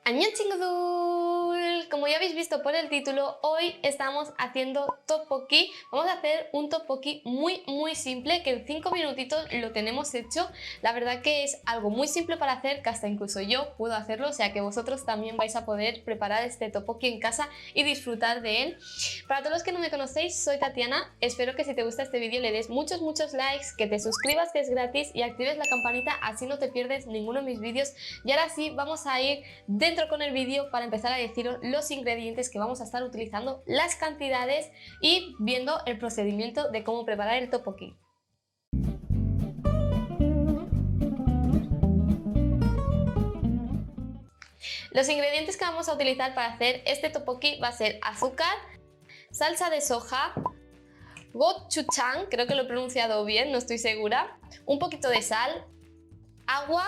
Annyeonghaseyo. Como ya habéis visto por el título, hoy estamos haciendo tteokbokki. Vamos a hacer un tteokbokki muy simple, que en 5 minutitos lo tenemos hecho. La verdad que es algo muy simple para hacer, que hasta incluso yo puedo hacerlo, o sea que vosotros también vais a poder preparar este tteokbokki en casa y disfrutar de él. Para todos los que no me conocéis, soy Tatiana. Espero que si te gusta este vídeo le des muchos likes, que te suscribas, que es gratis, y actives la campanita, así no te pierdes ninguno de mis vídeos. Y ahora sí, vamos a ir dentro con el vídeo para empezar a deciros los ingredientes que vamos a estar utilizando, las cantidades y viendo el procedimiento de cómo preparar el tteokbokki. Los ingredientes que vamos a utilizar para hacer este tteokbokki va a ser azúcar, salsa de soja, gochujang, creo que lo he pronunciado bien, no estoy segura, un poquito de sal, agua,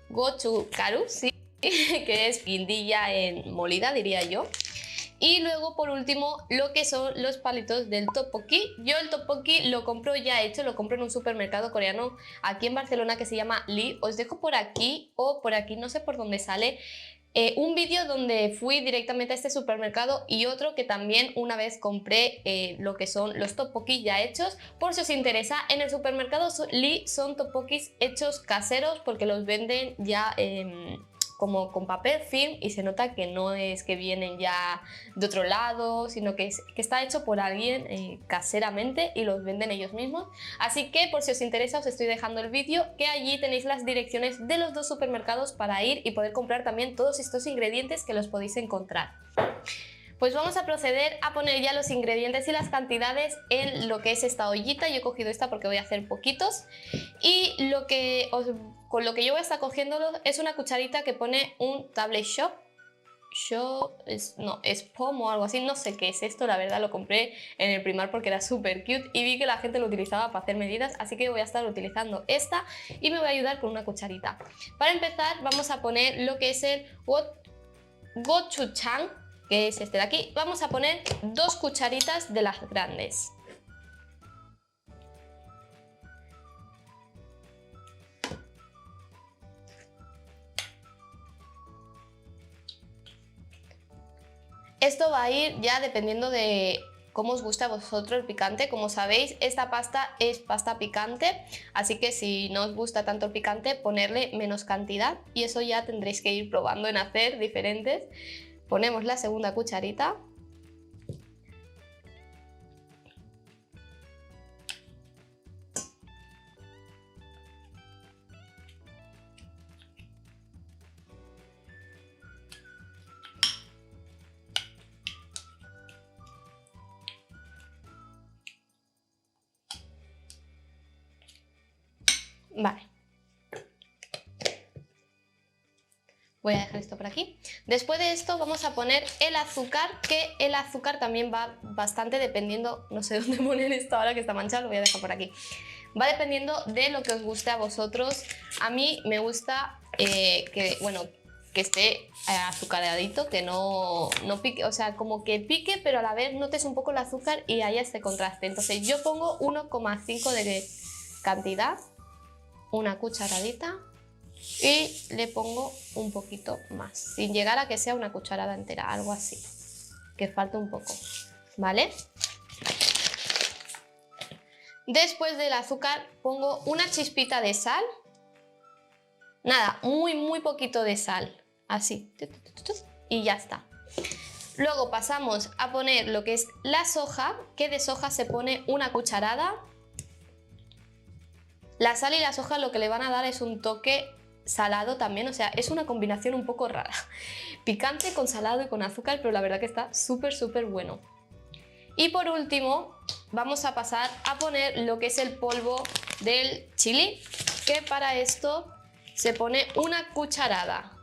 gochugaru, sí, que es guindilla en molida, diría yo. Y luego, por último, lo que son los palitos del tteokbokki. Yo el tteokbokki lo compro ya hecho, lo compro en un supermercado coreano aquí en Barcelona que se llama Lee. Os dejo por aquí o por aquí, no sé por dónde sale, un vídeo donde fui directamente a este supermercado y otro que también una vez compré lo que son los tteokbokki ya hechos. Por si os interesa, en el supermercado Lee son tteokbokkis hechos caseros porque los venden ya como con papel film y se nota que no es que vienen ya de otro lado, sino que está hecho por alguien caseramente y los venden ellos mismos. Así que por si os interesa os estoy dejando el vídeo, que allí tenéis las direcciones de los dos supermercados para ir y poder comprar también todos estos ingredientes que los podéis encontrar. Pues vamos a proceder a poner ya los ingredientes y las cantidades en lo que es esta ollita. Yo he cogido esta porque voy a hacer poquitos. Y con lo que yo voy a estar cogiéndolo es una cucharita que pone un tablet shop. Es POM o algo así, no sé qué es esto, la verdad lo compré en el Primark porque era súper cute y vi que la gente lo utilizaba para hacer medidas, así que voy a estar utilizando esta y me voy a ayudar con una cucharita. Para empezar vamos a poner lo que es el gochujang, que es este de aquí. Vamos a poner 2 cucharitas de las grandes. Esto va a ir ya dependiendo de cómo os gusta a vosotros el picante. Como sabéis, esta pasta es pasta picante, así que si no os gusta tanto el picante, ponerle menos cantidad y eso ya tendréis que ir probando en hacer diferentes. Ponemos la segunda cucharita. Vale. Voy a dejar esto por aquí. Después de esto vamos a poner el azúcar, que el azúcar también va bastante dependiendo, no sé dónde poner esto ahora que está manchado, lo voy a dejar por aquí. Va dependiendo de lo que os guste a vosotros. A mí me gusta que esté azucaradito, que no pique, o sea, como que pique, pero a la vez notes un poco el azúcar y haya este contraste. Entonces yo pongo 1,5 de cantidad, una cucharadita. Y le pongo un poquito más, sin llegar a que sea una cucharada entera, algo así, que falta un poco, ¿vale? Después del azúcar pongo una chispita de sal, nada, muy poquito de sal, así, y ya está. Luego pasamos a poner lo que es la soja, que de soja se pone una cucharada. La sal y la soja lo que le van a dar es un toque salado también, o sea, es una combinación un poco rara. Picante con salado y con azúcar, pero la verdad que está súper bueno. Y por último, vamos a pasar a poner lo que es el polvo del chili, que para esto se pone una cucharada.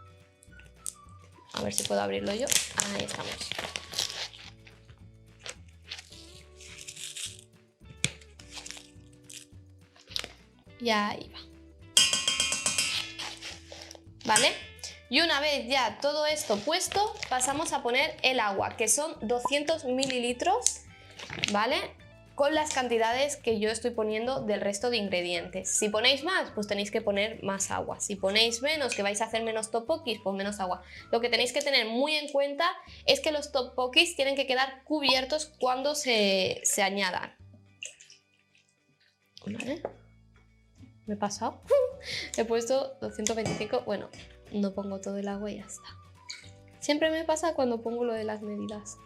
A ver si puedo abrirlo yo. Ahí estamos. Y ahí va. ¿Vale? Y una vez ya todo esto puesto, pasamos a poner el agua, que son 200 mililitros, ¿vale? con las cantidades que yo estoy poniendo del resto de ingredientes. Si ponéis más, pues tenéis que poner más agua. Si ponéis menos, que vais a hacer menos tteokbokkis, pues menos agua. Lo que tenéis que tener muy en cuenta es que los tteokbokkis tienen que quedar cubiertos cuando se añadan. ¿Vale? ¿Me he pasado? He puesto 225, bueno, no pongo todo el agua y ya está. Siempre me pasa cuando pongo lo de las medidas.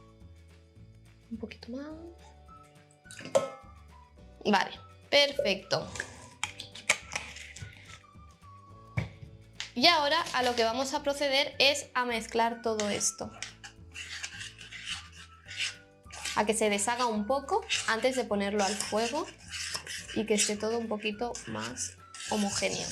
Un poquito más. Vale, perfecto. Y ahora a lo que vamos a proceder es a mezclar todo esto. A que se deshaga un poco antes de ponerlo al fuego y que esté todo un poquito más homogéneo.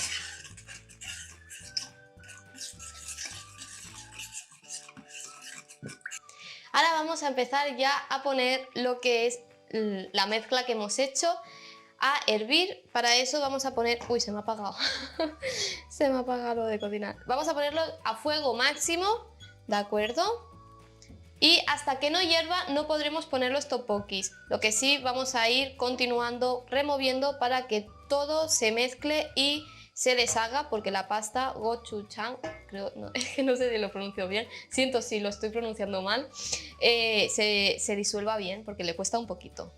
Ahora vamos a empezar ya a poner lo que es la mezcla que hemos hecho a hervir. Para eso vamos a poner... Uy, se me ha apagado. Se me ha apagado lo de cocinar. Vamos a ponerlo a fuego máximo, ¿de acuerdo? Y hasta que no hierva no podremos poner los tteokbokkis. Lo que sí vamos a ir continuando removiendo para que todo se mezcle y se deshaga, porque la pasta gochujang, creo, no, es que no sé si lo pronuncio bien, siento si lo estoy pronunciando mal, se disuelva bien porque le cuesta un poquito.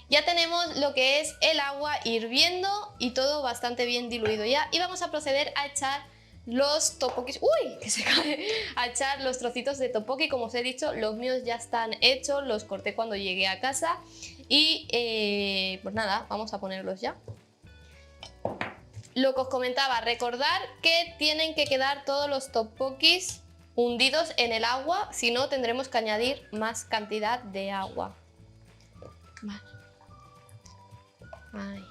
Ya tenemos lo que es el agua hirviendo y todo bastante bien diluido ya, y vamos a proceder a echar los tteokbokkis, ¡uy! Que se cae, a echar los trocitos de tteokbokki. Como os he dicho, los míos ya están hechos, los corté cuando llegué a casa y pues nada, vamos a ponerlos ya. Lo que os comentaba, recordar que tienen que quedar todos los tteokbokkis hundidos en el agua, si no tendremos que añadir más cantidad de agua. Vale. Ay.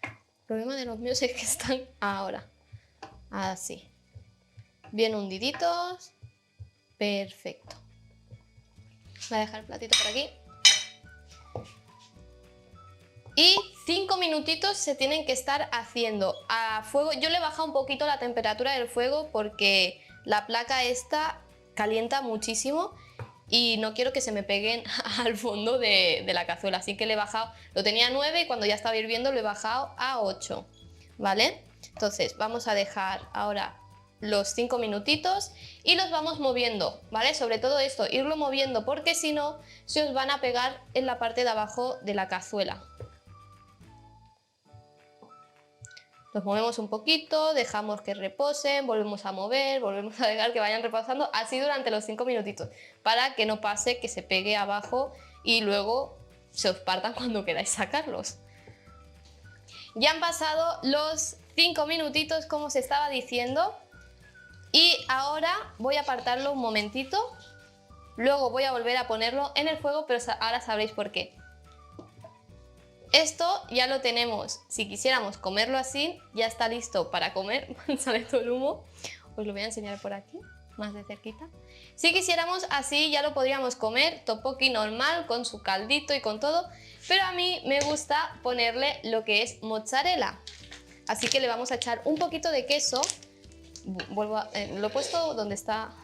El problema de los míos es que están ahora así, bien hundiditos. Perfecto. Voy a dejar el platito por aquí. Y 5 minutitos se tienen que estar haciendo a fuego. Yo le he bajado un poquito la temperatura del fuego porque la placa esta calienta muchísimo y no quiero que se me peguen al fondo de la cazuela. Así que le he bajado, lo tenía a 9 y cuando ya estaba hirviendo lo he bajado a 8. ¿Vale? Entonces vamos a dejar ahora los 5 minutitos y los vamos moviendo, ¿vale? Sobre todo esto, irlo moviendo porque si no se os van a pegar en la parte de abajo de la cazuela. Los movemos un poquito, dejamos que reposen, volvemos a mover, volvemos a dejar que vayan reposando, así durante los 5 minutitos, para que no pase que se pegue abajo y luego se os partan cuando queráis sacarlos. Ya han pasado los 5 minutitos, como os estaba diciendo, y ahora voy a apartarlo un momentito, luego voy a volver a ponerlo en el fuego, pero ahora sabréis por qué. Esto ya lo tenemos, si quisiéramos comerlo así, ya está listo para comer. Sale todo el humo, os lo voy a enseñar por aquí, más de cerquita. Si quisiéramos así ya lo podríamos comer, tteokbokki normal, con su caldito y con todo, pero a mí me gusta ponerle lo que es mozzarella. Así que le vamos a echar un poquito de queso, lo he puesto donde está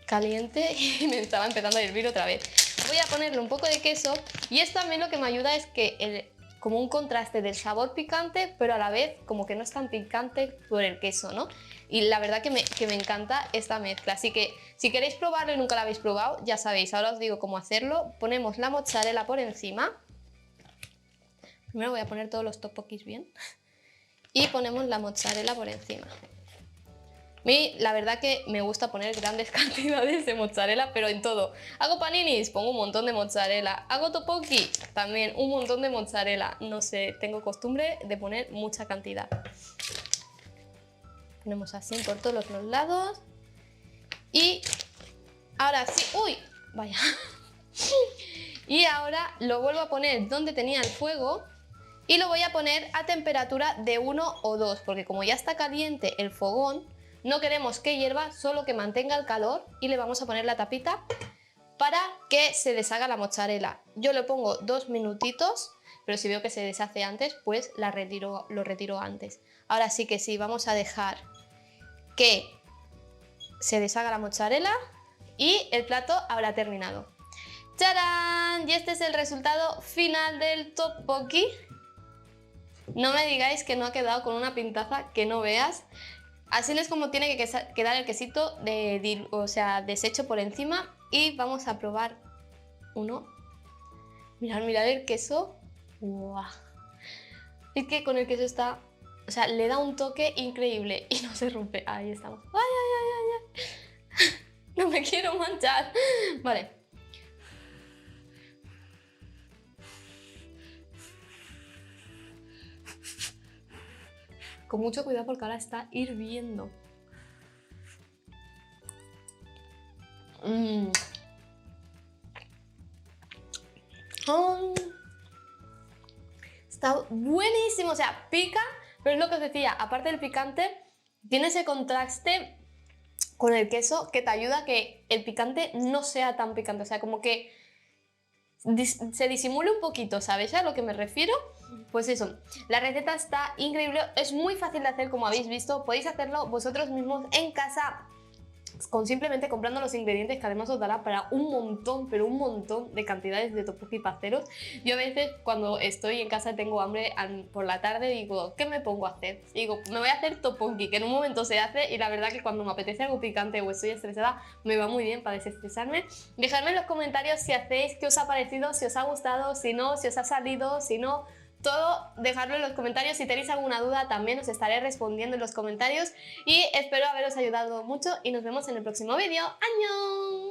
caliente y me estaba empezando a hervir otra vez. Voy a ponerle un poco de queso y esto a mí lo que me ayuda es que como un contraste del sabor picante, pero a la vez como que no es tan picante por el queso, ¿no? Y la verdad que me encanta esta mezcla, así que si queréis probarlo y nunca lo habéis probado, ya sabéis, ahora os digo cómo hacerlo. Ponemos la mozzarella por encima. Primero voy a poner todos los tteokbokkis bien y ponemos la mozzarella por encima. A mí la verdad que me gusta poner grandes cantidades de mozzarella, pero en todo. Hago paninis, pongo un montón de mozzarella. Hago tteokbokki, también un montón de mozzarella. No sé, tengo costumbre de poner mucha cantidad. Ponemos así por todos los lados. Y ahora sí, ¡uy! Vaya. Y ahora lo vuelvo a poner donde tenía el fuego y lo voy a poner a temperatura de 1 o 2, porque como ya está caliente el fogón, no queremos que hierva, solo que mantenga el calor, y le vamos a poner la tapita para que se deshaga la mozzarella. Yo le pongo 2 minutitos, pero si veo que se deshace antes, pues lo retiro antes. Ahora sí que sí, vamos a dejar que se deshaga la mozzarella y el plato habrá terminado. ¡Tarán! Y este es el resultado final del tteokbokki. No me digáis que no ha quedado con una pintaza que no veas. Así es como tiene que quedar el quesito o sea, deshecho por encima. Y vamos a probar uno. Mirad, mirad el queso. ¡Guau! Es que con el queso está... O sea, le da un toque increíble y no se rompe. Ahí estamos. ¡Ay, ay, ay, ay, ay! No me quiero manchar. Vale. Con mucho cuidado porque ahora está hirviendo. Está buenísimo, o sea, pica, pero es lo que os decía, aparte del picante, tiene ese contraste con el queso que te ayuda a que el picante no sea tan picante, o sea, como que se disimule un poquito, ¿sabéis a lo que me refiero? Pues eso, la receta está increíble, es muy fácil de hacer como habéis visto, podéis hacerlo vosotros mismos en casa con simplemente comprando los ingredientes que además os dará para un montón, pero un montón de cantidades de tteokbokki para haceros. Yo a veces cuando estoy en casa tengo hambre por la tarde digo, ¿qué me pongo a hacer? Y digo, me voy a hacer tteokbokki, que en un momento se hace y la verdad que cuando me apetece algo picante o estoy estresada me va muy bien para desestresarme. Dejadme en los comentarios si hacéis, qué os ha parecido, si os ha gustado, si no, si os ha salido, si no... Todo, dejadlo en los comentarios. Si tenéis alguna duda también os estaré respondiendo en los comentarios y espero haberos ayudado mucho y nos vemos en el próximo vídeo. ¡Añón!